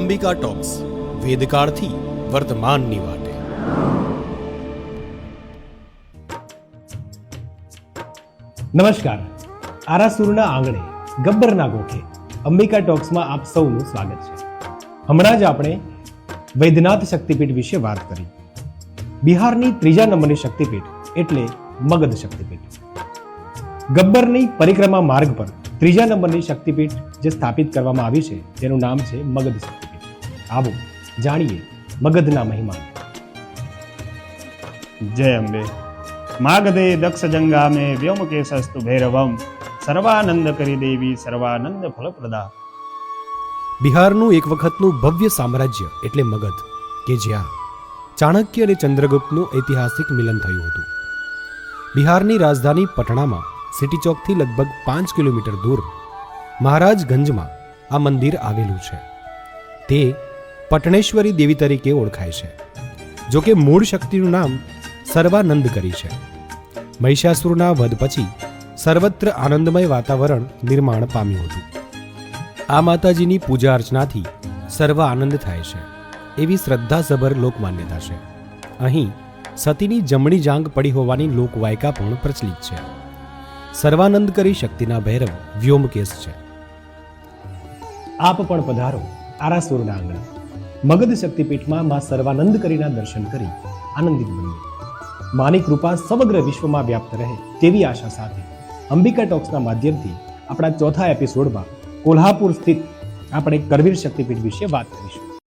Ambika talks, વેદકાળથી વર્તમાનની વાટે. નમસ્કાર. આરાસુરના આંગણે ગબ્બરના ગોખે અંબિકા ટોક્સમાં આપ સૌનું સ્વાગત છે. હમણાં જ આપણે વૈદ્યનાથ શક્તિપીઠ વિશે વાત કરી. બિહારની ત્રીજા નંબરની શક્તિપીઠ એટલે મગધ શક્તિપીઠ. ગબ્બરની પરિક્રમા માર્ગ પર ત્રીજા નંબરની શક્તિપીઠ જે સ્થાપિત કરવામાં આવી છે તેનું નામ છે મગધ શક્તિપીઠ. આવો જાણીએ મગધના મહિમા. જય અંબે. માગધે દક્ષ જંગામે વ્યોમકેશસ્તુ ભૈરવમ સર્વાનંદ કરી દેવી સર્વાનંદ ફલપ્રદા. બિહારનું એક વખતનું ભવ્ય સામ્રાજ્ય એટલે મગધ, કે જ્યાં ચાણક્ય અને ચંદ્રગુપ્તનું ઐતિહાસિક મિલન થયું હતું. બિહારની રાજધાની પટણામાં સિટી ચોકથી લગભગ 5 કિલોમીટર દૂર મહારાજગંજમાં આ મંદિર આવેલું છે. તે પટણેશ્વરી દેવી તરીકે ઓળખાય છે. જો કે મૂળ શક્તિનું નામ સર્વાનંદ કરી છે. મહિષાસુરના વધ પછી સર્વત્ર આનંદમય વાતાવરણ નિર્માણ પામ્યું હતું. આ માતાજીની પૂજા અર્ચનાથી સર્વ આનંદ થાય છે એવી શ્રદ્ધાસભર લોકમાન્યતા છે. અહીં સતીની જમણી જાંગ પડી હોવાની લોકવાયકા પણ પ્રચલિત છે. સર્વાનંદ કરી શક્તિના ભૈરવ વ્યોમકેશ છે. આપ પણ પધારો આરાસુરના આંગણે. મગધ શક્તિપીઠમાં માં સર્વાનંદ કરીના દર્શન કરી આનંદિત બનીએ. માની કૃપા સમગ્ર વિશ્વમાં વ્યાપ્ત રહે તેવી આશા સાથે અંબિકા ટોક્સના માધ્યમથી આપણા ચોથા એપિસોડમાં કોલ્હાપુર સ્થિત આપણે કરવીર શક્તિપીઠ વિશે વાત કરીશું.